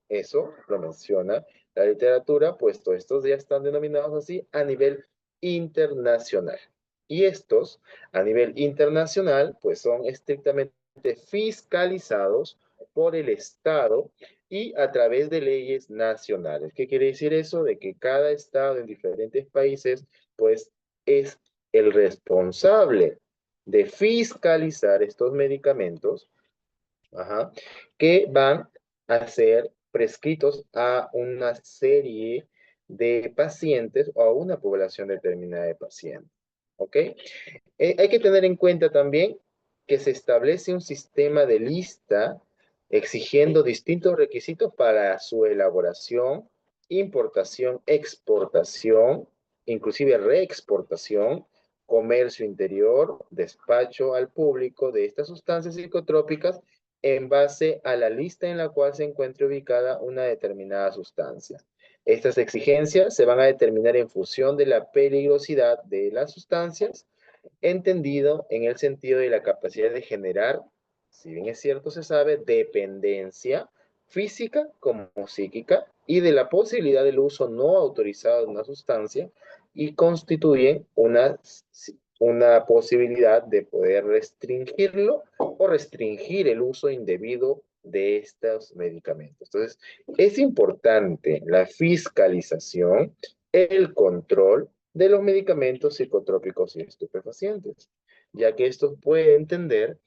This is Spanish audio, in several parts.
Eso lo menciona la literatura, puesto estos ya están denominados así a nivel internacional. Y estos, a nivel internacional, pues son estrictamente fiscalizados por el Estado y a través de leyes nacionales. ¿Qué quiere decir eso? De que cada Estado en diferentes países, pues, es el responsable de fiscalizar estos medicamentos, ajá, que van a ser prescritos a una serie de pacientes o a una población determinada de pacientes. ¿Ok? Hay que tener en cuenta también que se establece un sistema de lista exigiendo distintos requisitos para su elaboración, importación, exportación, inclusive reexportación, comercio interior, despacho al público de estas sustancias psicotrópicas en base a la lista en la cual se encuentre ubicada una determinada sustancia. Estas exigencias se van a determinar en función de la peligrosidad de las sustancias, entendido en el sentido de la capacidad de generar, si bien es cierto se sabe, dependencia física como psíquica y de la posibilidad del uso no autorizado de una sustancia y constituyen una posibilidad de poder restringirlo o restringir el uso indebido de estos medicamentos. Entonces, es importante la fiscalización, el control de los medicamentos psicotrópicos y estupefacientes, ya que estos pueden tender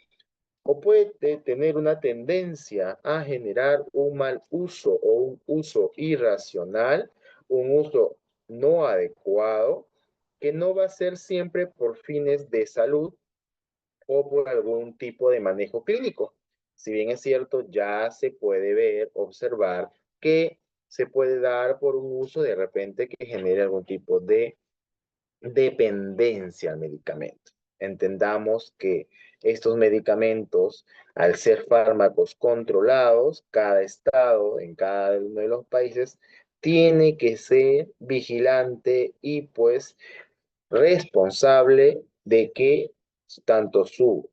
o puede tener una tendencia a generar un mal uso o un uso irracional, un uso no adecuado, que no va a ser siempre por fines de salud o por algún tipo de manejo clínico. Si bien es cierto, ya se puede ver, observar que se puede dar por un uso de repente que genere algún tipo de dependencia al medicamento. Entendamos que estos medicamentos, al ser fármacos controlados, cada estado en cada uno de los países tiene que ser vigilante y pues responsable de que tanto su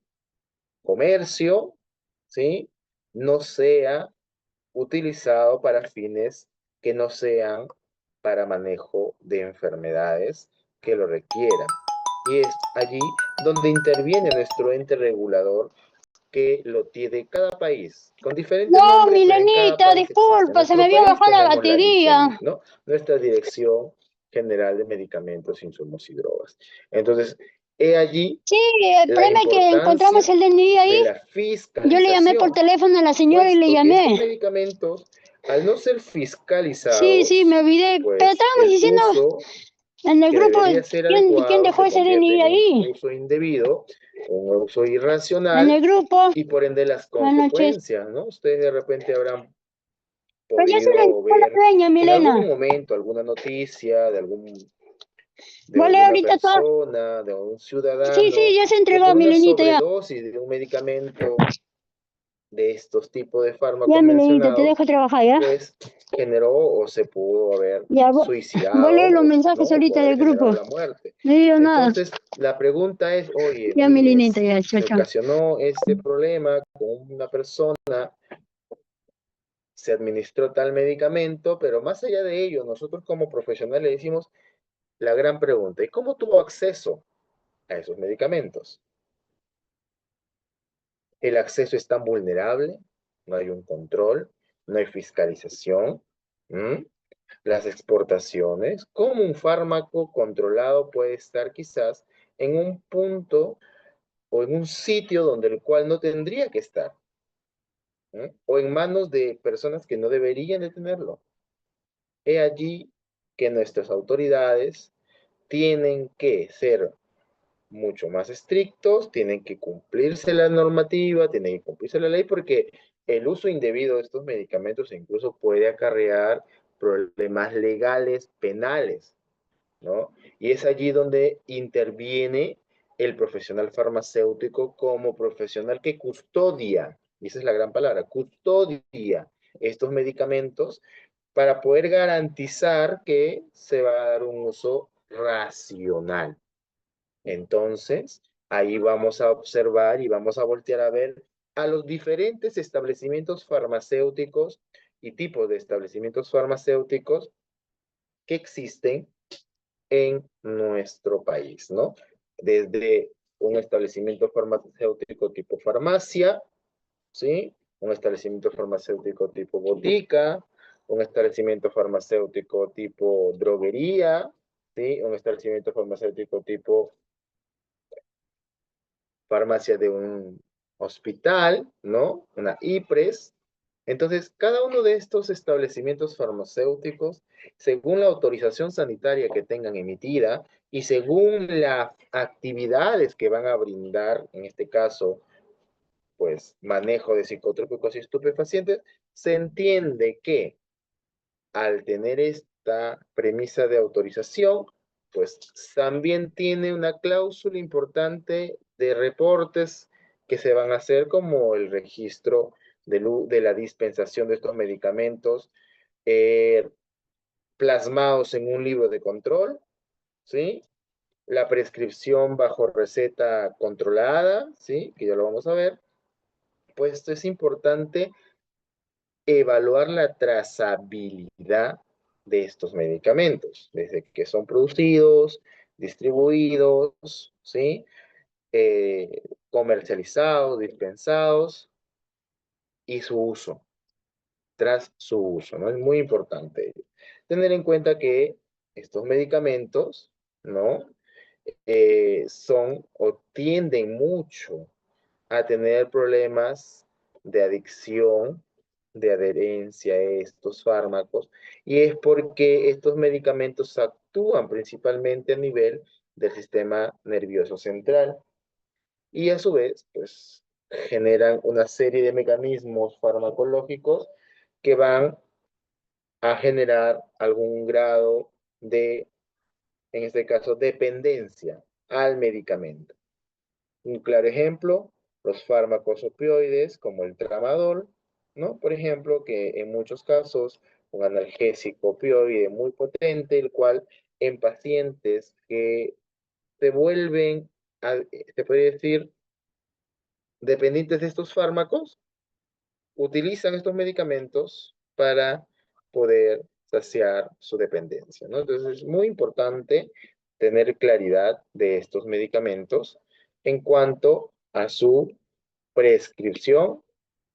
comercio, ¿sí?, no sea utilizado para fines que no sean para manejo de enfermedades que lo requieran. Y es allí donde interviene nuestro ente regulador que lo tiene cada país, con diferente No, nombre, pero en cada Milenita, país existe. En disculpa, se me nuestro había país bajado la tenemos la batería. DIGENID, ¿no? Nuestra Dirección General de Medicamentos, Insumos y Drogas. Entonces, he allí Sí, el la problema es que encontramos importancia el DNI ahí. de la Yo le llamé por fiscalización, teléfono a la señora y le puesto que estos llamé. medicamentos, al no ser Sí, me fiscalizados, olvidé. Pero pues estábamos el diciendo uso en el que grupo, debería ser ¿quién adecuado dejó se ese convierte DNI en un ahí? uso indebido, un uso En irracional el grupo, y por ende las anoche. consecuencias, ¿no? Ustedes de repente habrán Pero ya se lo podido entregó ver la dueña, en algún Milena. momento alguna noticia de Vos lee alguna ahorita todo. persona, de un Sí, sí, ciudadano, ya se que entregó, por una Milenita, ya. sobredosis de un medicamento de estos tipos de Ya, fármacos Milenita, te mencionados, dejo trabajar, ¿ya? pues generó o se pudo haber Ya, vos suicidado, lees los o, ¿no? mensajes O ahorita pudo del haber grupo. generado la muerte. No digo nada. Entonces, la pregunta es, oye, Ya, Milenita, miles, ya, chao, se chao. ocasionó este problema con una persona, se administró tal medicamento, pero más allá de ello, nosotros como profesionales decimos la gran pregunta, ¿y cómo tuvo acceso a esos medicamentos? El acceso es tan vulnerable, no hay un control, no hay fiscalización. ¿Mm? Las exportaciones, como un fármaco controlado puede estar quizás en un punto o en un sitio donde el cual no tendría que estar, ¿eh? O en manos de personas que no deberían de tenerlo. He allí que nuestras autoridades tienen que ser mucho más estrictos, tienen que cumplirse la normativa, tienen que cumplirse la ley, porque el uso indebido de estos medicamentos incluso puede acarrear problemas legales, penales, ¿no? Y es allí donde interviene el profesional farmacéutico como profesional que custodia, y esa es la gran palabra, custodia estos medicamentos para poder garantizar que se va a dar un uso racional. Entonces, ahí vamos a observar y vamos a voltear a ver a los diferentes establecimientos farmacéuticos y tipos de establecimientos farmacéuticos que existen en nuestro país, ¿no? Desde un establecimiento farmacéutico tipo farmacia, ¿sí? Un establecimiento farmacéutico tipo botica, un establecimiento farmacéutico tipo droguería, ¿sí? Un establecimiento farmacéutico tipo farmacia de un hospital, ¿no? Una IPRES. Entonces, cada uno de estos establecimientos farmacéuticos, según la autorización sanitaria que tengan emitida y según las actividades que van a brindar, en este caso, pues manejo de psicotrópicos y estupefacientes, se entiende que al tener esta premisa de autorización, pues también tiene una cláusula importante de reportes que se van a hacer, como el registro de la dispensación de estos medicamentos eh, plasmados en un libro de control, ¿sí? La prescripción bajo receta controlada, ¿sí? Que ya lo vamos a ver. Pues esto es importante, evaluar la trazabilidad de estos medicamentos, desde que son producidos, distribuidos, ¿sí? Comercializados, dispensados y su uso, tras su uso, ¿no? Es muy importante tener en cuenta que estos medicamentos, ¿no? Son o tienden mucho a tener problemas de adicción, de adherencia a estos fármacos, y es porque estos medicamentos actúan principalmente a nivel del sistema nervioso central y a su vez, pues, generan una serie de mecanismos farmacológicos que van a generar algún grado de, en este caso, dependencia al medicamento. Un claro ejemplo, los fármacos opioides como el tramadol, ¿no? Por ejemplo, que en muchos casos un analgésico opioide muy potente, el cual en pacientes que se vuelven, se puede decir, dependientes de estos fármacos, utilizan estos medicamentos para poder saciar su dependencia, ¿no? Entonces es muy importante tener claridad de estos medicamentos en cuanto a su prescripción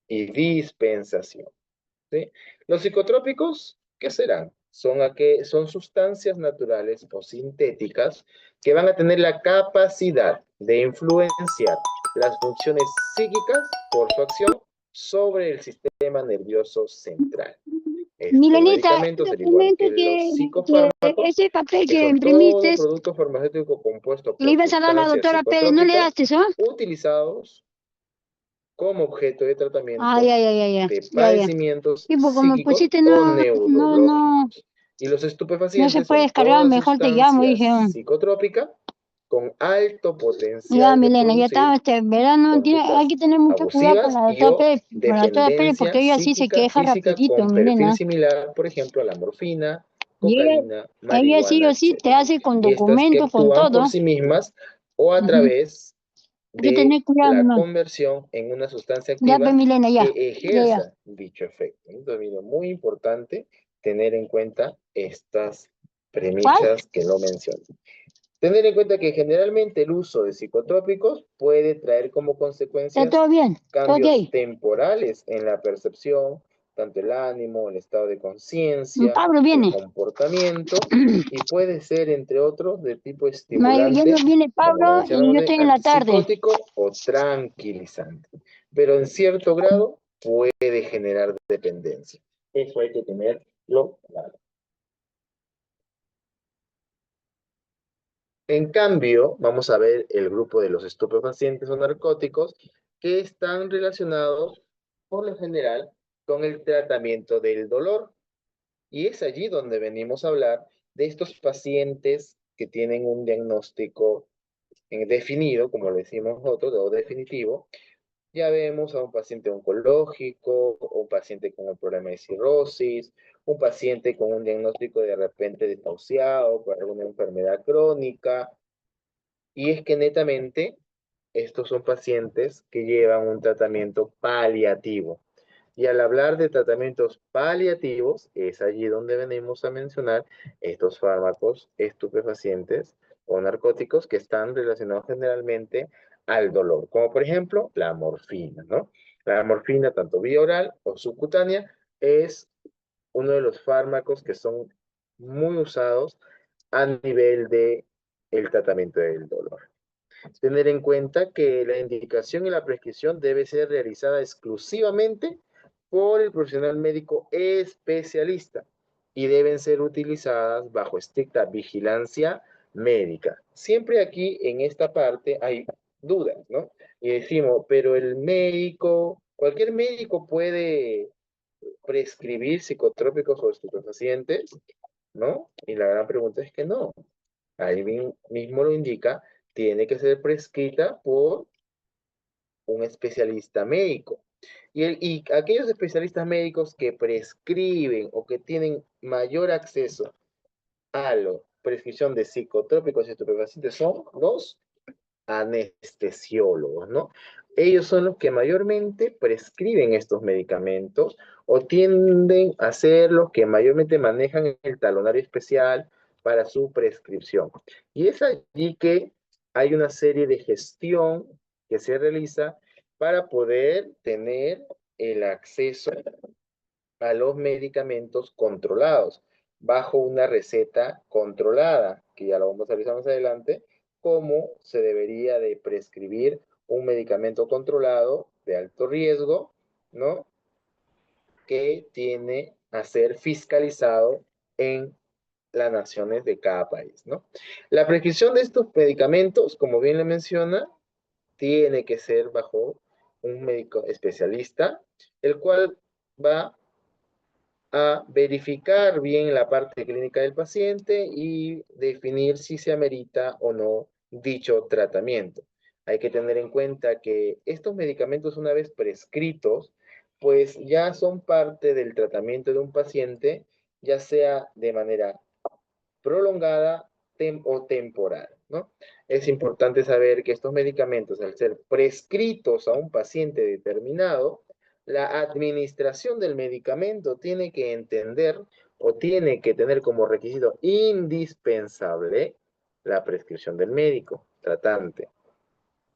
y dispensación, ¿sí? Los psicotrópicos, ¿qué serán? Son sustancias naturales o sintéticas que van a tener la capacidad de influenciar las funciones psíquicas por su acción sobre el sistema nervioso central. Estos Milenita, el medicamentos, al igual documento que los que psicofármacos, ese papel que que son imprimiste, todo producto farmacéutico compuesto le por ibas a dar a la sustancias doctora Pérez, ¿no le psicotrópicas daste eso? utilizados como objeto de Ay, tratamiento ay, ay, ay, ay, de ya, ya. padecimientos Y pues como psíquicos pusiste o no, neurológicos. Y los no se estupefacientes puede son descargar, toda mejor te llamo, sustancia dije. psicotrópica con alto Ya, potencial de Milena, ya está, producir este verano hay conductas que tener mucho cuidado con abusivas la y doctora o Pérez, con la doctora Pérez, porque dependencia ella sí se psíquica queja física rapidito, con perfil Milena. similar, por ejemplo, a la morfina, Y cocaína, ella sí marihuana, o sí te etcétera. hace con Estas que documentos, con actúan por todo. sí mismas o a Ujú. través Hay que de tener cuidado, la nomás. conversión en una sustancia Ya, pues, activa Milena, ya. que Ya, ya. ejerza dicho efecto. Entonces, mira, muy importante tener en cuenta estas ¿Cuál? premisas que lo menciono. Tener en cuenta que generalmente el uso de psicotrópicos puede traer como ¿Está consecuencias todo bien? ¿Todo cambios ok? temporales en la percepción, tanto el ánimo, el estado de conciencia, Pablo el viene. comportamiento, y puede ser, entre otros, de tipo No, ya no estimulante, viene como lo Pablo y mencionamos, yo de estoy en la tarde. antipsicótico o tranquilizante. Pero en cierto grado puede generar dependencia. Eso hay que tenerlo claro. En cambio, vamos a ver el grupo de los estupefacientes o narcóticos que están relacionados, por lo general, con el tratamiento del dolor. Y es allí donde venimos a hablar de estos pacientes que tienen un diagnóstico definido, como lo decimos nosotros, o definitivo. Ya vemos a un paciente oncológico, un paciente con un problema de cirrosis, un paciente con un diagnóstico de repente desahuciado por alguna enfermedad crónica, y es que netamente estos son pacientes que llevan un tratamiento paliativo. Y al hablar de tratamientos paliativos, es allí donde venimos a mencionar estos fármacos estupefacientes o narcóticos que están relacionados generalmente al dolor, como por ejemplo la morfina, ¿no? La morfina, tanto vía oral o subcutánea, es uno de los fármacos que son muy usados a nivel de el tratamiento del dolor. Tener en cuenta que la indicación y la prescripción debe ser realizada exclusivamente por el profesional médico especialista y deben ser utilizadas bajo estricta vigilancia médica. Siempre aquí en esta parte hay dudas, ¿no? Y decimos, pero el médico, cualquier médico puede prescribir psicotrópicos o estupefacientes, ¿no? Y la gran pregunta es que no. Ahí mismo lo indica, tiene que ser prescrita por un especialista médico. Y aquellos especialistas médicos que prescriben o que tienen mayor acceso a la prescripción de psicotrópicos y estupefacientes son los anestesiólogos, ¿no? Ellos son los que mayormente prescriben estos medicamentos o tienden a ser los que mayormente manejan el talonario especial para su prescripción. Y es allí que hay una serie de gestión que se realiza para poder tener el acceso a los medicamentos controlados bajo una receta controlada, que ya lo vamos a revisar más adelante, cómo se debería de prescribir un medicamento controlado de alto riesgo, ¿no? Que tiene a ser fiscalizado en las naciones de cada país, ¿no? La prescripción de estos medicamentos, como bien le menciona, tiene que ser bajo un médico especialista, el cual va a verificar bien la parte clínica del paciente y definir si se amerita o no dicho tratamiento. Hay que tener en cuenta que estos medicamentos, una vez prescritos, pues ya son parte del tratamiento de un paciente, ya sea de manera prolongada o temporal, ¿no? Es importante saber que estos medicamentos, al ser prescritos a un paciente determinado, la administración del medicamento tiene que entender o tiene que tener como requisito indispensable la prescripción del médico tratante,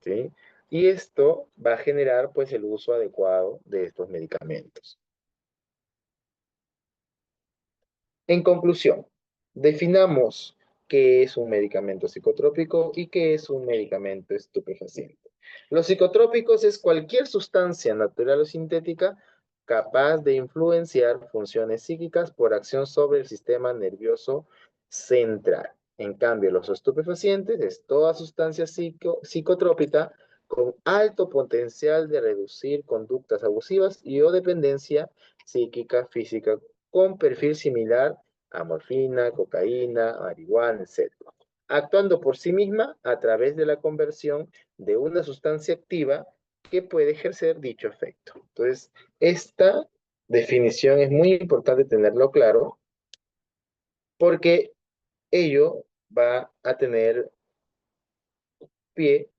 ¿sí? Y esto va a generar pues el uso adecuado de estos medicamentos. En conclusión, definamos qué es un medicamento psicotrópico y qué es un medicamento estupefaciente. Los psicotrópicos es cualquier sustancia natural o sintética capaz de influenciar funciones psíquicas por acción sobre el sistema nervioso central. En cambio, los estupefacientes es toda sustancia psicotrópica con alto potencial de reducir conductas abusivas y o dependencia psíquica, física, con perfil similar a morfina, cocaína, marihuana, etc., actuando por sí misma a través de la conversión de una sustancia activa que puede ejercer dicho efecto. Entonces, esta definición es muy importante tenerlo claro porque ello va a tener pie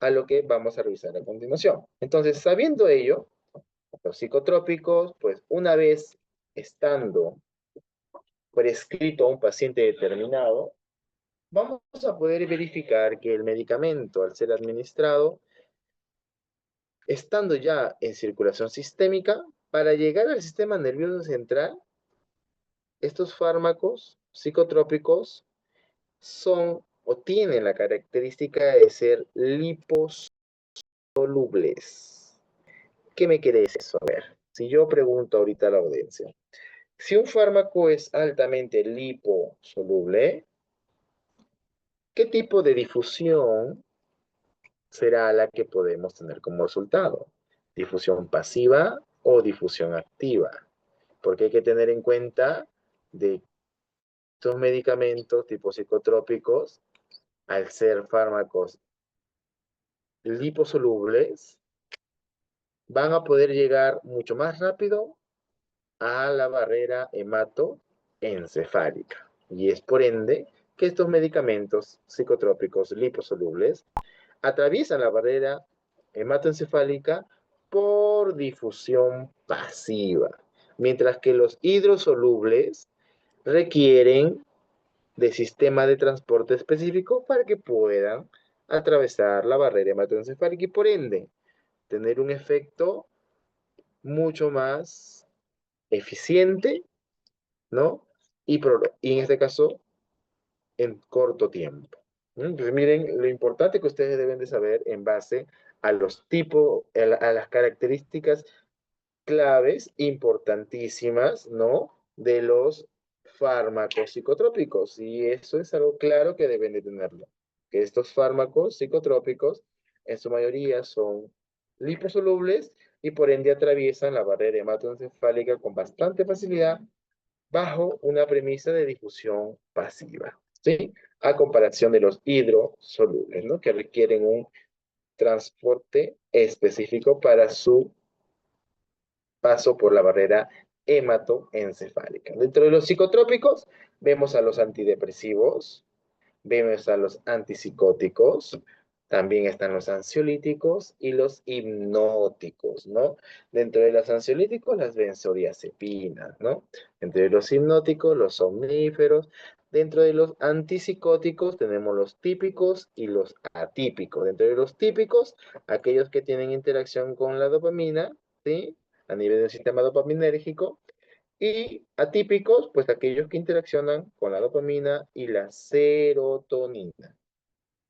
a lo que vamos a revisar a continuación. Entonces, sabiendo ello, los psicotrópicos, pues una vez estando prescrito a un paciente determinado, vamos a poder verificar que el medicamento, al ser administrado, estando ya en circulación sistémica, para llegar al sistema nervioso central, estos fármacos psicotrópicos son o tienen la característica de ser liposolubles. ¿Qué me quiere decir eso? A ver, si yo pregunto ahorita a la audiencia, si un fármaco es altamente liposoluble, ¿qué tipo de difusión será la que podemos tener como resultado? ¿Difusión pasiva o difusión activa? Porque hay que tener en cuenta de estos medicamentos tipo psicotrópicos, al ser fármacos liposolubles, van a poder llegar mucho más rápido a la barrera hematoencefálica. Y es por ende que estos medicamentos psicotrópicos liposolubles atraviesan la barrera hematoencefálica por difusión pasiva, mientras que los hidrosolubles requieren de sistema de transporte específico para que puedan atravesar la barrera hematoencefálica y por ende tener un efecto mucho más eficiente, ¿no? Y en este caso, en corto tiempo. Entonces, miren lo importante que ustedes deben de saber en base a los tipos, a las características claves importantísimas, ¿no? De los fármacos psicotrópicos. Y eso es algo claro que deben de tenerlo. Que estos fármacos psicotrópicos, en su mayoría, son liposolubles y por ende atraviesan la barrera hematoencefálica con bastante facilidad bajo una premisa de difusión pasiva, ¿sí? A comparación de los hidrosolubles, ¿no? Que requieren un transporte específico para su paso por la barrera hematoencefálica. Dentro de los psicotrópicos vemos a los antidepresivos, vemos a los antipsicóticos, también están los ansiolíticos y los hipnóticos, ¿no? Dentro de los ansiolíticos, las benzodiazepinas, ¿no? Dentro de los hipnóticos, los somníferos. Dentro de los antipsicóticos tenemos los típicos y los atípicos. Dentro de los típicos, aquellos que tienen interacción con la dopamina, ¿sí? A nivel del sistema dopaminérgico, y atípicos, pues aquellos que interaccionan con la dopamina y la serotonina,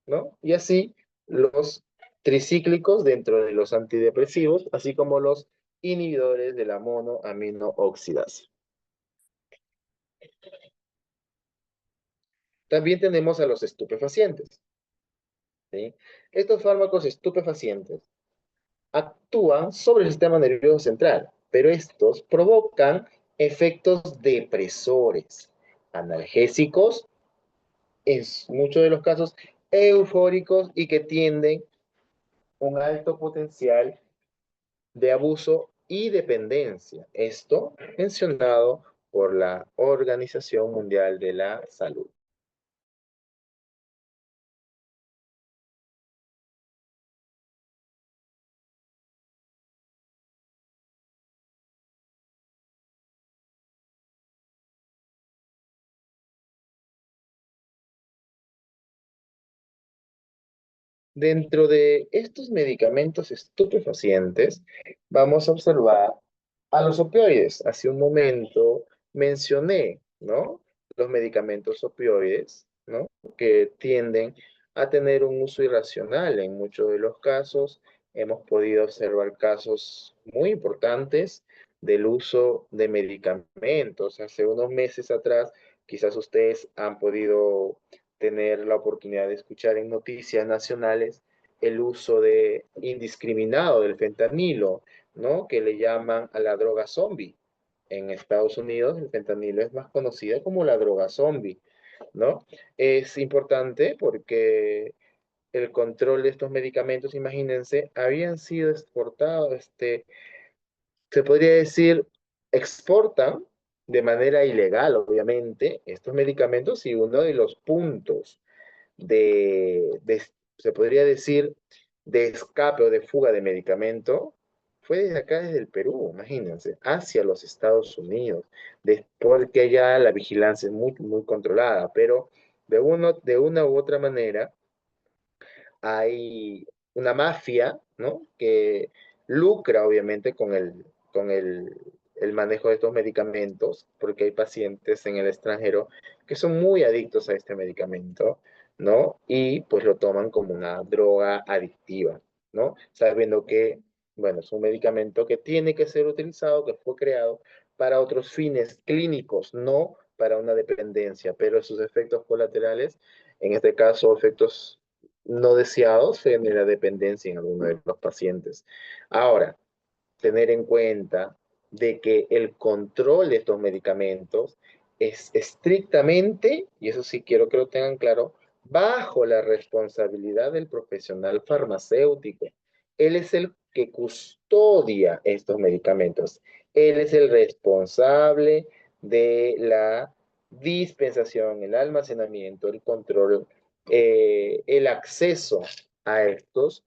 ¿no? Y así los tricíclicos dentro de los antidepresivos, así como los inhibidores de la monoaminooxidasa. También tenemos a los estupefacientes, ¿sí? Estos fármacos estupefacientes actúan sobre el sistema nervioso central, pero estos provocan efectos depresores, analgésicos en muchos de los casos eufóricos y que tienden un alto potencial de abuso y dependencia. Esto mencionado por la Organización Mundial de la Salud. Dentro de estos medicamentos estupefacientes, vamos a observar a los opioides. Hace un momento mencioné, ¿no? Los medicamentos opioides, ¿no? Que tienden a tener un uso irracional. En muchos de los casos hemos podido observar casos muy importantes del uso de medicamentos. Hace unos meses atrás, quizás ustedes han podido tener la oportunidad de escuchar en noticias nacionales el uso indiscriminado del fentanilo, ¿no? Que le llaman a la droga zombie. En Estados Unidos el fentanilo es más conocido como la droga zombie, ¿no? Es importante porque el control de estos medicamentos, imagínense, habían sido exportados, se podría decir, exportan de manera ilegal, obviamente, estos medicamentos y uno de los puntos se podría decir, de escape o de fuga de medicamento, fue desde acá, desde el Perú, imagínense, hacia los Estados Unidos, porque allá la vigilancia es muy, muy controlada, pero de una u otra manera hay una mafia, ¿no? Que lucra, obviamente, con el manejo de estos medicamentos, porque hay pacientes en el extranjero que son muy adictos a este medicamento, ¿no? Y pues lo toman como una droga adictiva, ¿no? Sabiendo que, bueno, es un medicamento que tiene que ser utilizado, que fue creado para otros fines clínicos, no para una dependencia, pero sus efectos colaterales, en este caso, efectos no deseados, genera dependencia en alguno de los pacientes. Ahora, tener en cuenta de que el control de estos medicamentos es estrictamente, y eso sí quiero que lo tengan claro, bajo la responsabilidad del profesional farmacéutico. Él es el que custodia estos medicamentos. Él es el responsable de la dispensación, el almacenamiento, el control, el acceso a estos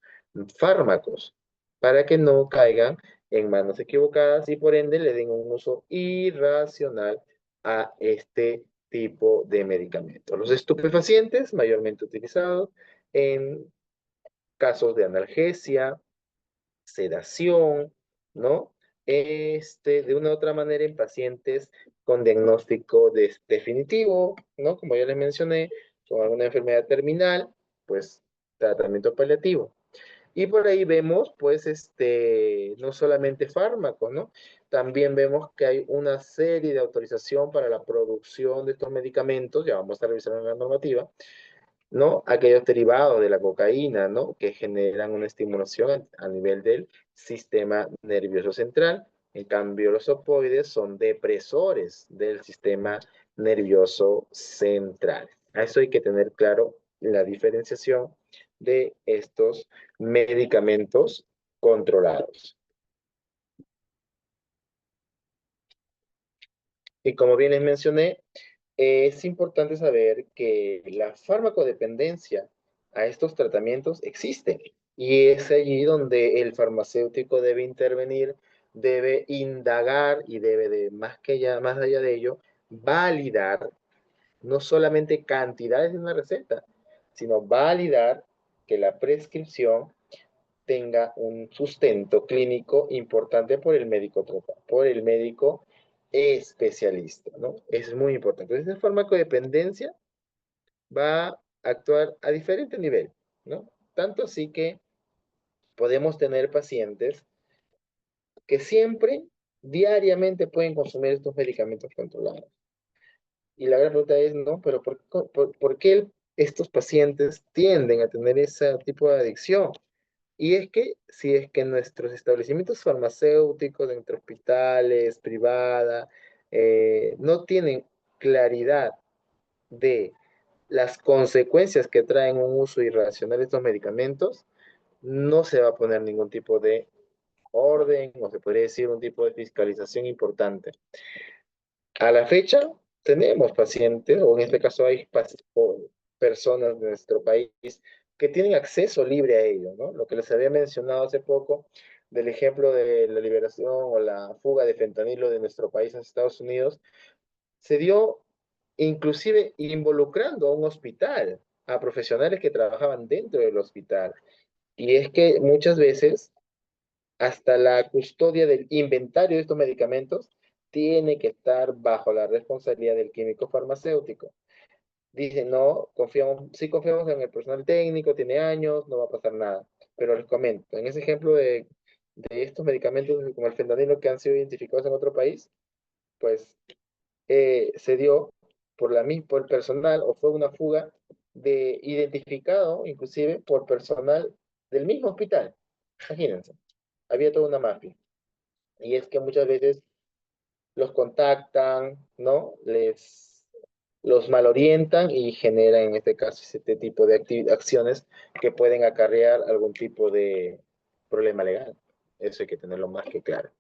fármacos. para que no caigan en manos equivocadas y por ende le den un uso irracional a este tipo de medicamentos. Los estupefacientes, mayormente utilizados en casos de analgesia, sedación, ¿no? De una u otra manera en pacientes con diagnóstico definitivo, ¿no? Como ya les mencioné, con alguna enfermedad terminal, pues tratamiento paliativo. Y por ahí vemos, pues, no solamente fármacos, ¿no? También vemos que hay una serie de autorización para la producción de estos medicamentos, ya vamos a revisar la normativa, ¿no? Aquellos derivados de la cocaína, ¿no? Que generan una estimulación a nivel del sistema nervioso central. En cambio, los opoides son depresores del sistema nervioso central. A eso hay que tener claro la diferenciación de estos medicamentos controlados. Y como bien les mencioné, es importante saber que la farmacodependencia a estos tratamientos existe y es allí donde el farmacéutico debe intervenir, debe indagar y debe de más allá de ello, validar no solamente cantidades de una receta, sino validar que la prescripción tenga un sustento clínico importante por el médico por el médico especialista, ¿no? Eso es muy importante. Entonces, la farmacodependencia va a actuar a diferente nivel, ¿no? Tanto así que podemos tener pacientes que siempre, diariamente pueden consumir estos medicamentos controlados. Y la gran pregunta es, ¿no? Pero ¿por qué estos pacientes tienden a tener ese tipo de adicción? Y es que si es que nuestros establecimientos farmacéuticos, entre hospitales, privada, no tienen claridad de las consecuencias que traen un uso irracional de estos medicamentos, no se va a poner ningún tipo de orden, o se podría decir un tipo de fiscalización importante. A la fecha, tenemos pacientes, o en este caso hay personas de nuestro país que tienen acceso libre a ello, ¿no? Lo que les había mencionado hace poco del ejemplo de la liberación o la fuga de fentanilo de nuestro país a Estados Unidos, se dio inclusive involucrando a un hospital, a profesionales que trabajaban dentro del hospital. Y es que muchas veces hasta la custodia del inventario de estos medicamentos tiene que estar bajo la responsabilidad del químico farmacéutico. Dicen, no, sí confiamos en el personal técnico, tiene años, no va a pasar nada. Pero les comento, en ese ejemplo de estos medicamentos como el fentanilo que han sido identificados en otro país, pues se dio por el personal o fue una fuga identificado inclusive por personal del mismo hospital. Imagínense, había toda una mafia. Y es que muchas veces los contactan, ¿no? Los malorientan y generan en este caso este tipo de acciones que pueden acarrear algún tipo de problema legal. Eso hay que tenerlo más que claro.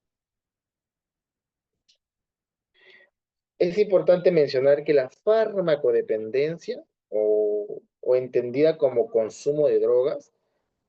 Es importante mencionar que la farmacodependencia o entendida como consumo de drogas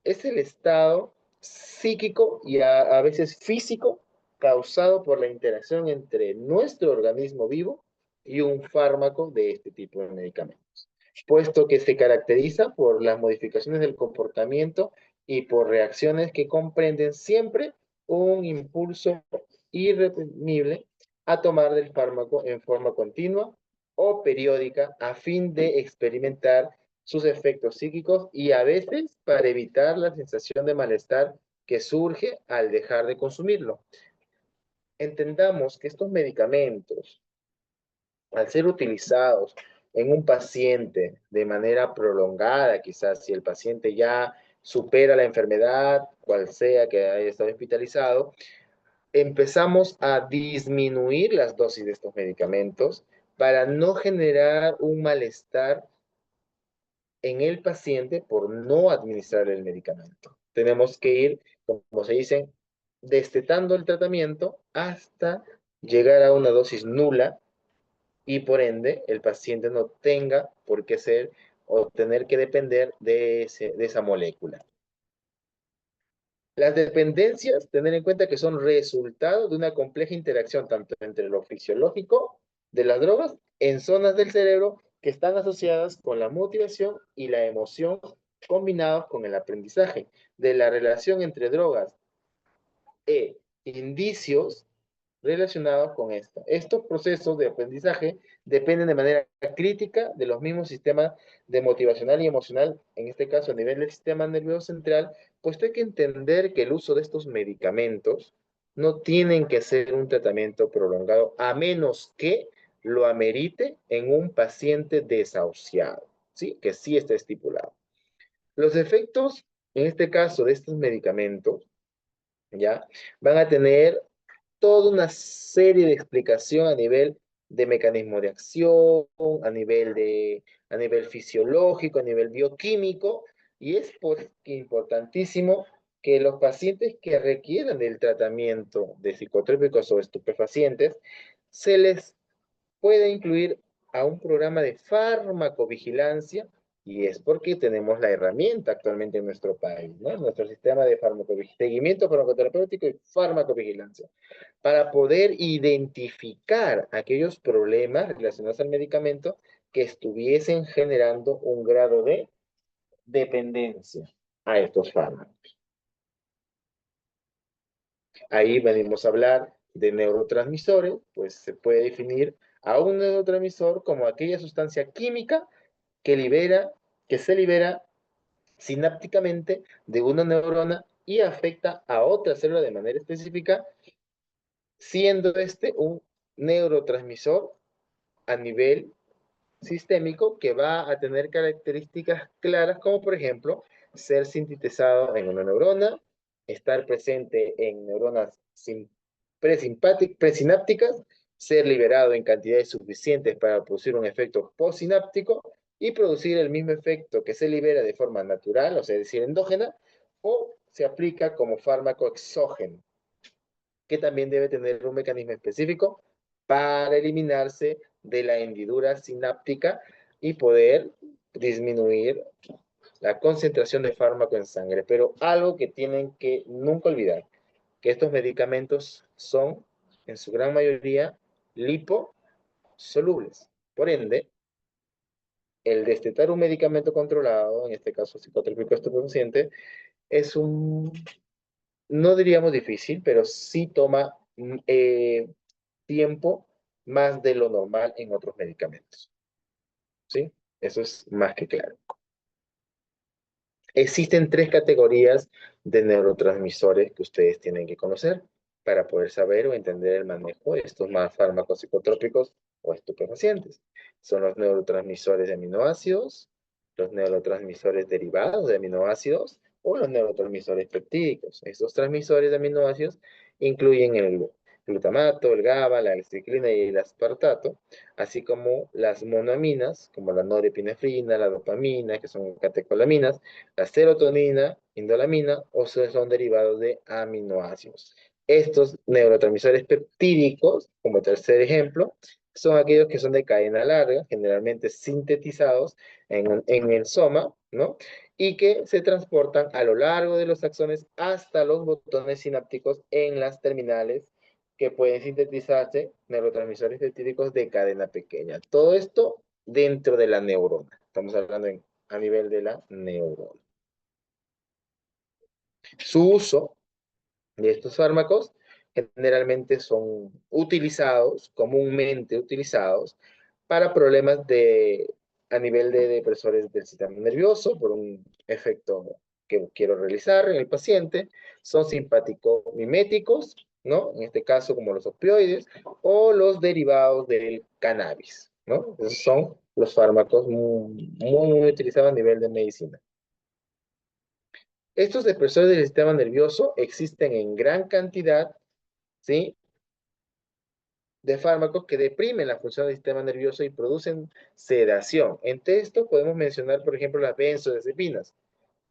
es el estado psíquico y a veces físico causado por la interacción entre nuestro organismo vivo y un fármaco de este tipo de medicamentos, puesto que se caracteriza por las modificaciones del comportamiento y por reacciones que comprenden siempre un impulso irreprimible a tomar del fármaco en forma continua o periódica a fin de experimentar sus efectos psíquicos y a veces para evitar la sensación de malestar que surge al dejar de consumirlo. Entendamos que estos medicamentos, al ser utilizados en un paciente de manera prolongada, quizás si el paciente ya supera la enfermedad, cual sea que haya estado hospitalizado, empezamos a disminuir las dosis de estos medicamentos para no generar un malestar en el paciente por no administrar el medicamento. Tenemos que ir, como se dice, destetando el tratamiento hasta llegar a una dosis nula y por ende el paciente no tenga por qué ser o tener que depender de esa molécula. Las dependencias, tener en cuenta que son resultado de una compleja interacción tanto entre lo fisiológico de las drogas en zonas del cerebro que están asociadas con la motivación y la emoción combinados con el aprendizaje, de la relación entre drogas e indicios relacionados con esto. Estos procesos de aprendizaje dependen de manera crítica de los mismos sistemas de motivacional y emocional, en este caso a nivel del sistema nervioso central, pues hay que entender que el uso de estos medicamentos no tienen que ser un tratamiento prolongado, a menos que lo amerite en un paciente desahuciado, ¿sí? Que sí está estipulado. Los efectos, en este caso, de estos medicamentos, ¿ya? Van a tener toda una serie de explicación a nivel de mecanismo de acción, a nivel fisiológico, a nivel bioquímico, y es importantísimo que los pacientes que requieran del tratamiento de psicotrópicos o estupefacientes se les puede incluir a un programa de farmacovigilancia, y es porque tenemos la herramienta actualmente en nuestro país, ¿no? Nuestro sistema de seguimiento farmacoterapéutico y farmacovigilancia, para poder identificar aquellos problemas relacionados al medicamento que estuviesen generando un grado de dependencia a estos fármacos. Ahí venimos a hablar de neurotransmisores, pues se puede definir a un neurotransmisor como aquella sustancia química que libera, que se libera sinápticamente de una neurona y afecta a otra célula de manera específica, siendo este un neurotransmisor a nivel sistémico que va a tener características claras como por ejemplo ser sintetizado en una neurona, estar presente en neuronas presinápticas, ser liberado en cantidades suficientes para producir un efecto postsináptico y producir el mismo efecto que se libera de forma natural, o sea, es decir, endógena, o se aplica como fármaco exógeno, que también debe tener un mecanismo específico para eliminarse de la hendidura sináptica y poder disminuir la concentración de fármaco en sangre. Pero algo que tienen que nunca olvidar, que estos medicamentos son, en su gran mayoría, liposolubles. Por ende, el destetar un medicamento controlado, en este caso psicotrópico estupefaciente, es un, no diríamos difícil, pero sí toma tiempo más de lo normal en otros medicamentos. ¿Sí? Eso es más que claro. Existen tres categorías de neurotransmisores que ustedes tienen que conocer para poder saber o entender el manejo de estos más fármacos psicotrópicos o estupefacientes. Son los neurotransmisores de aminoácidos, los neurotransmisores derivados de aminoácidos o los neurotransmisores peptídicos. Estos transmisores de aminoácidos incluyen el glutamato, el GABA, la ciclina y el aspartato, así como las monoaminas, como la norepinefrina, la dopamina, que son catecolaminas, la serotonina, indolamina o son derivados de aminoácidos. Estos neurotransmisores peptídicos, como tercer ejemplo, son aquellos que son de cadena larga, generalmente sintetizados en el soma, ¿no? Y que se transportan a lo largo de los axones hasta los botones sinápticos en las terminales que pueden sintetizarse neurotransmisores peptídicos de cadena pequeña. Todo esto dentro de la neurona. Estamos hablando a nivel de la neurona. Su uso de estos fármacos generalmente son utilizados, comúnmente utilizados, para problemas a nivel de depresores del sistema nervioso, por un efecto que quiero realizar en el paciente. Son simpático-miméticos, ¿no? En este caso, como los opioides, o los derivados del cannabis, ¿no? Esos son los fármacos muy utilizados a nivel de medicina. Estos depresores del sistema nervioso existen en gran cantidad, ¿sí? De fármacos que deprimen la función del sistema nervioso y producen sedación. Entre esto podemos mencionar, por ejemplo, las benzodiazepinas,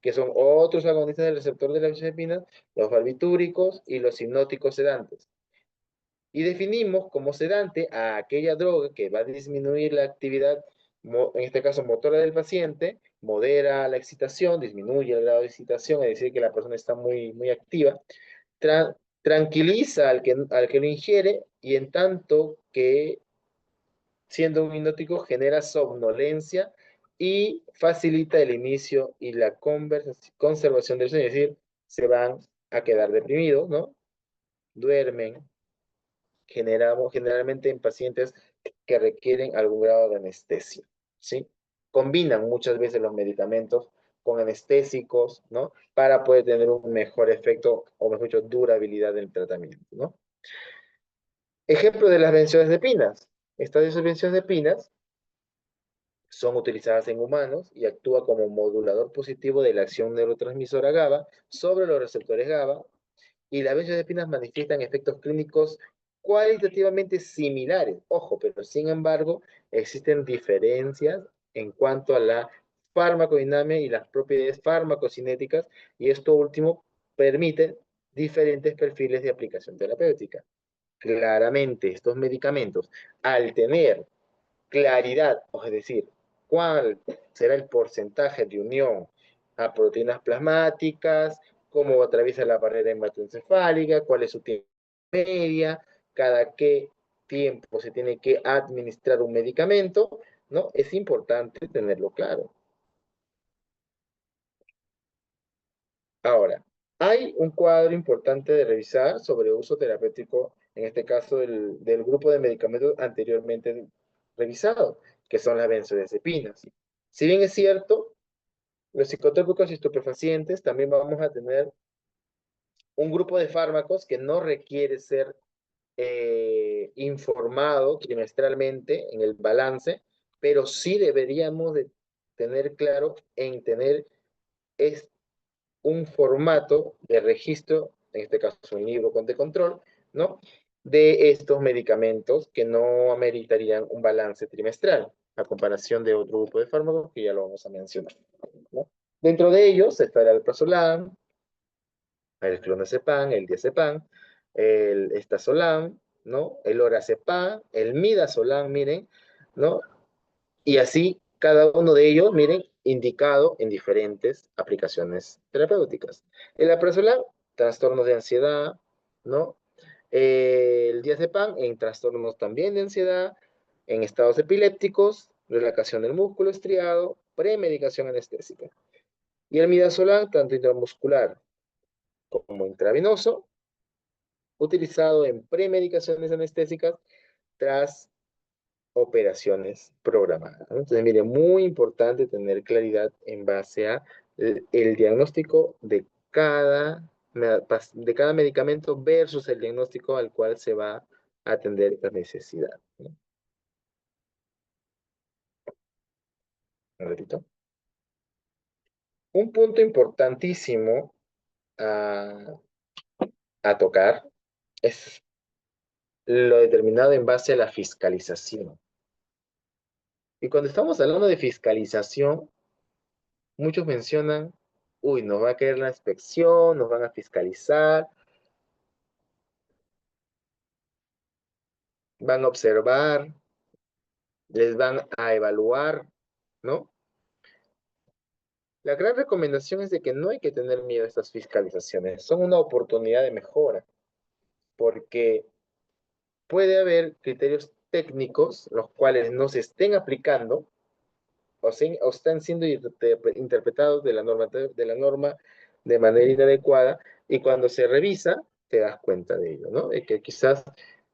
que son otros agonistas del receptor de las benzodiazepinas, los barbitúricos y los hipnóticos sedantes. Y definimos como sedante a aquella droga que va a disminuir la actividad, en este caso motora del paciente, modera la excitación, disminuye el grado de excitación, es decir, que la persona está muy, muy activa, tranquiliza al que lo ingiere y en tanto que siendo un hipnótico genera somnolencia y facilita el inicio y la conservación del sueño, es decir, se van a quedar deprimidos, ¿no? Duermen, generalmente en pacientes que requieren algún grado de anestesia, ¿sí? Combinan muchas veces los medicamentos con anestésicos, ¿no? Para poder tener un mejor efecto, o mejor dicho, durabilidad del tratamiento, ¿no? Ejemplo de las benzodiazepinas. Estas benzodiazepinas son utilizadas en humanos y actúa como modulador positivo de la acción neurotransmisora GABA sobre los receptores GABA, y las benzodiazepinas manifiestan efectos clínicos cualitativamente similares. Ojo, pero sin embargo, existen diferencias en cuanto a la farmacodinámica y las propiedades farmacocinéticas, y esto último permite diferentes perfiles de aplicación terapéutica. Claramente, estos medicamentos, al tener claridad, es decir, cuál será el porcentaje de unión a proteínas plasmáticas, cómo atraviesa la barrera hematoencefálica, cuál es su tiempo media, cada qué tiempo se tiene que administrar un medicamento, ¿no? Es importante tenerlo claro. Ahora, hay un cuadro importante de revisar sobre uso terapéutico, en este caso del grupo de medicamentos anteriormente revisado, que son las benzodiazepinas. Si bien es cierto, los psicotrópicos y estupefacientes también vamos a tener un grupo de fármacos que no requiere ser informado trimestralmente en el balance, pero sí deberíamos de tener claro en tener es un formato de registro, en este caso un libro de control, ¿no? De estos medicamentos que no ameritarían un balance trimestral, a comparación de otro grupo de fármacos que ya lo vamos a mencionar, ¿no? Dentro de ellos está el alprazolam, el clonazepam, el diazepam, el estazolam, ¿no? El lorazepam, el midazolam, miren, ¿no? Y así cada uno de ellos, miren, indicado en diferentes aplicaciones terapéuticas. El alprazolam, trastornos de ansiedad, ¿no? El diazepam en trastornos también de ansiedad, en estados epilépticos, relajación del músculo estriado, premedicación anestésica. Y el midazolam, tanto intramuscular como intravenoso, utilizado en premedicaciones anestésicas tras operaciones programadas, ¿no? Entonces, mire, muy importante tener claridad en base a el diagnóstico de cada medicamento versus el diagnóstico al cual se va a atender la necesidad, ¿no? Repito. Un punto importantísimo a, a tocar es lo determinado en base a la fiscalización. Y cuando estamos hablando de fiscalización, muchos mencionan, uy, nos va a caer la inspección, nos van a fiscalizar, van a observar, les van a evaluar, ¿no? La gran recomendación es de que no hay que tener miedo a estas fiscalizaciones, son una oportunidad de mejora, porque puede haber criterios técnicos los cuales no se estén aplicando o están siendo interpretados de la norma de manera inadecuada, y cuando se revisa te das cuenta de ello, ¿no? De que quizás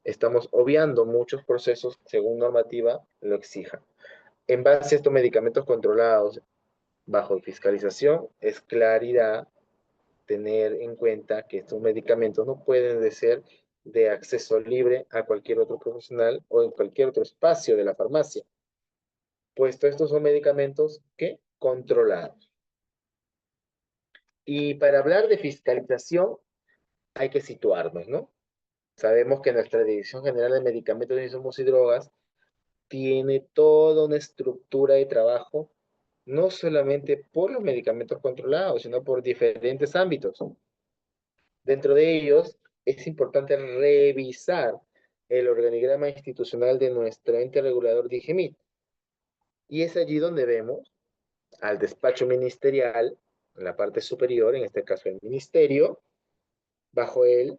estamos obviando muchos procesos según normativa lo exija. En base a estos medicamentos controlados bajo fiscalización, es claridad tener en cuenta que estos medicamentos no pueden ser de acceso libre a cualquier otro profesional o en cualquier otro espacio de la farmacia, puesto estos son medicamentos que controlados. Y para hablar de fiscalización hay que situarnos, ¿no? Sabemos que nuestra Dirección General de Medicamentos, Insumos y Drogas tiene toda una estructura de trabajo, no solamente por los medicamentos controlados, sino por diferentes ámbitos. Dentro de ellos, es importante revisar el organigrama institucional de nuestro ente regulador DIGEMIT. Y es allí donde vemos al despacho ministerial, en la parte superior, en este caso el ministerio, bajo él,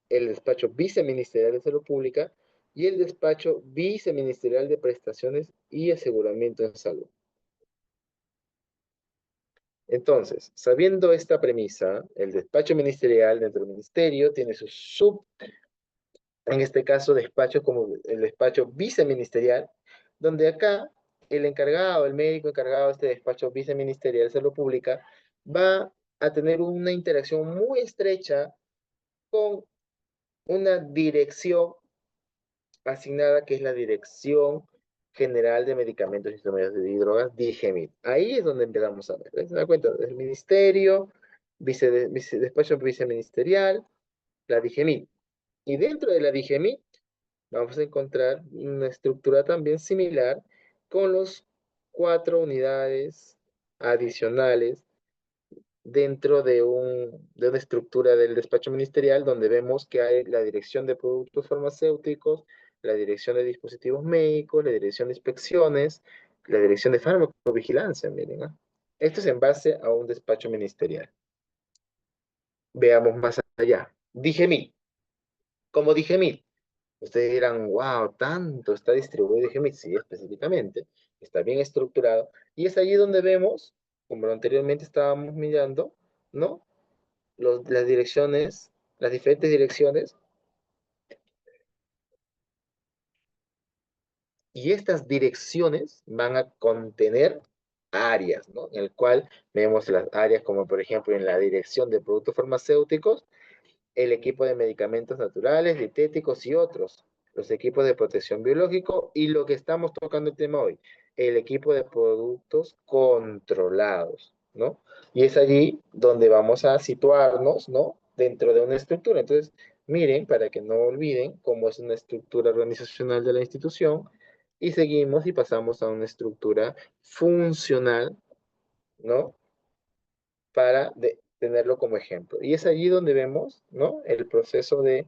el despacho viceministerial de Salud Pública y el despacho viceministerial de Prestaciones y Aseguramiento en Salud. Entonces, sabiendo esta premisa, el despacho ministerial dentro del ministerio tiene su en este caso, despacho como el despacho viceministerial, donde acá el encargado, el médico encargado de este despacho viceministerial de Salud Pública, va a tener una interacción muy estrecha con una dirección asignada que es la Dirección General de Medicamentos, Instrumentos y Drogas, DIGEMIT. Ahí es donde empezamos a ver. ¿Se da cuenta? El ministerio, despacho viceministerial, la DIGEMIT. Y dentro de la DIGEMIT vamos a encontrar una estructura también similar con los 4 unidades adicionales dentro de una estructura del despacho ministerial donde vemos que hay la dirección de productos farmacéuticos, la dirección de dispositivos médicos, la dirección de inspecciones, la dirección de farmacovigilancia, miren, ¿ah? Esto es en base a un despacho ministerial. Veamos más allá. DIGEMIT. Como DIGEMIT, ustedes dirán, wow, tanto está distribuido DIGEMIT. Sí, específicamente, está bien estructurado. Y es allí donde vemos, como anteriormente estábamos mirando, ¿no? Las direcciones, las diferentes direcciones, y estas direcciones van a contener áreas, ¿no? En el cual vemos las áreas como por ejemplo en la dirección de productos farmacéuticos, el equipo de medicamentos naturales, dietéticos y otros, los equipos de protección biológico y lo que estamos tocando el tema hoy, el equipo de productos controlados, ¿no? Y es allí donde vamos a situarnos, ¿no? Dentro de una estructura. Entonces, miren, para que no olviden cómo es una estructura organizacional de la institución, y seguimos y pasamos a una estructura funcional, ¿no? Para tenerlo como ejemplo. Y es allí donde vemos, ¿no? El proceso de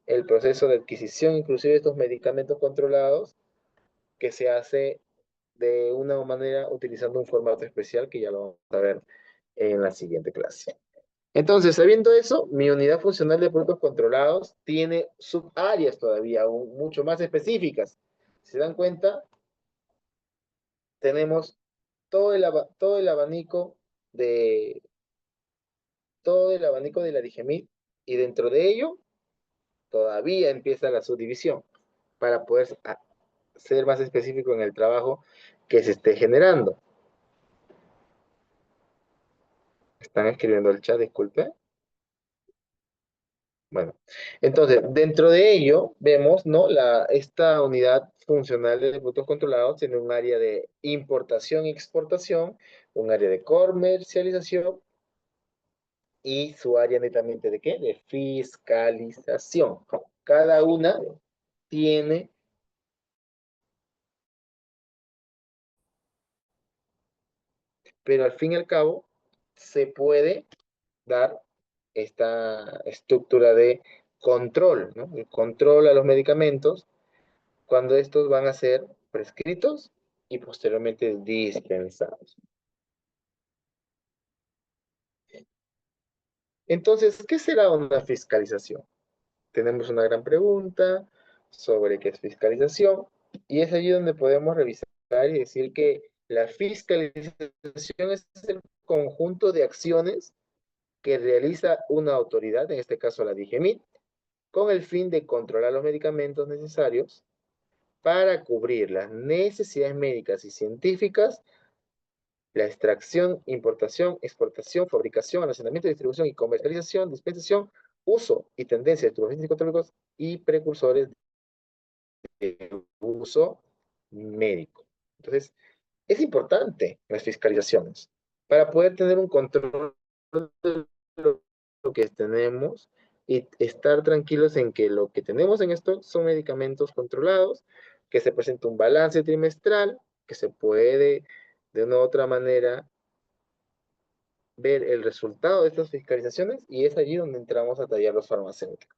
adquisición, inclusive de estos medicamentos controlados, que se hace de una manera utilizando un formato especial que ya lo vamos a ver en la siguiente clase. Entonces, sabiendo eso, mi unidad funcional de productos controlados tiene subáreas todavía aún mucho más específicas. Si se dan cuenta, tenemos todo el abanico de la DIGEMIT y dentro de ello todavía empieza la subdivisión para poder ser más específico en el trabajo que se esté generando. Están escribiendo el chat, disculpe. Bueno, entonces, dentro de ello, vemos, ¿no? Esta unidad funcional de productos controlados tiene un área de importación y exportación, un área de comercialización y su área netamente de ¿qué? De fiscalización. Cada una tiene, pero al fin y al cabo, se puede dar esta estructura de control, ¿no? El control a los medicamentos cuando estos van a ser prescritos y posteriormente dispensados. Entonces, ¿qué será una fiscalización? Tenemos una gran pregunta sobre qué es fiscalización y es allí donde podemos revisar y decir que la fiscalización es el conjunto de acciones que realiza una autoridad, en este caso la DIGEMIT, con el fin de controlar los medicamentos necesarios para cubrir las necesidades médicas y científicas, la extracción, importación, exportación, fabricación, almacenamiento, distribución y comercialización, dispensación, uso y tendencia de estupefacientes psicotrópicos y precursores de uso médico. Entonces, es importante las fiscalizaciones para poder tener un control de lo que tenemos y estar tranquilos en que lo que tenemos en esto son medicamentos controlados, que se presenta un balance trimestral, que se puede de una u otra manera ver el resultado de estas fiscalizaciones y es allí donde entramos a tallar los farmacéuticos.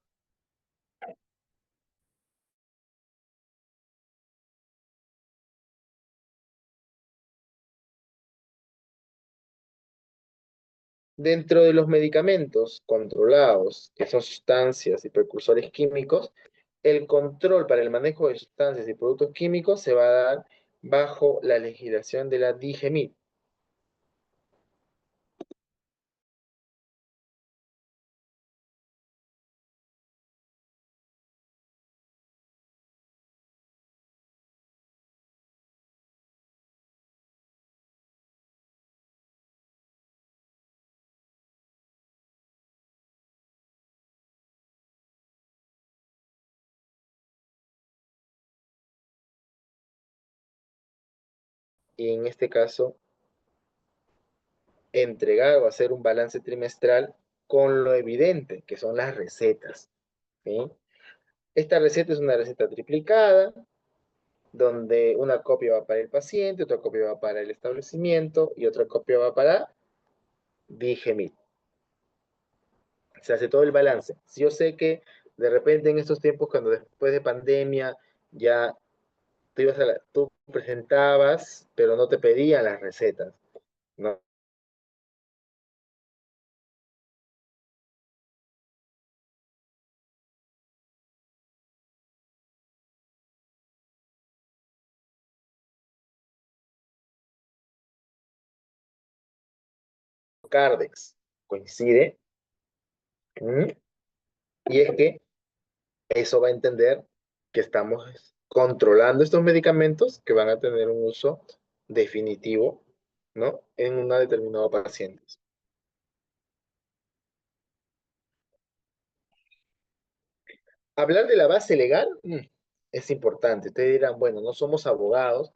Dentro de los medicamentos controlados, que son sustancias y precursores químicos, el control para el manejo de sustancias y productos químicos se va a dar bajo la legislación de la DIGEMIT. Y en este caso, entregar o hacer un balance trimestral con lo evidente, que son las recetas, ¿sí? Esta receta es una receta triplicada, donde una copia va para el paciente, otra copia va para el establecimiento y otra copia va para DIGEMIT. Se hace todo el balance. Si yo sé que de repente en estos tiempos, cuando después de pandemia ya tú presentabas, pero no te pedían las recetas, ¿no? Cardex coincide, ¿m? Y es que eso va a entender que estamos controlando estos medicamentos que van a tener un uso definitivo, ¿no? En una determinada paciente. Hablar de la base legal es importante. Ustedes dirán, bueno, no somos abogados,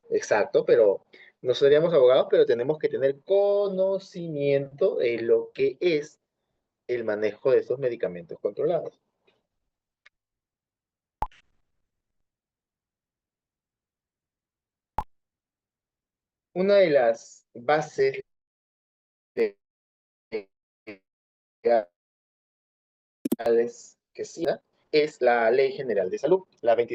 exacto, pero no seríamos abogados, pero tenemos que tener conocimiento de lo que es el manejo de estos medicamentos controlados. Una de las bases legales que sí es la Ley General de Salud, la 25.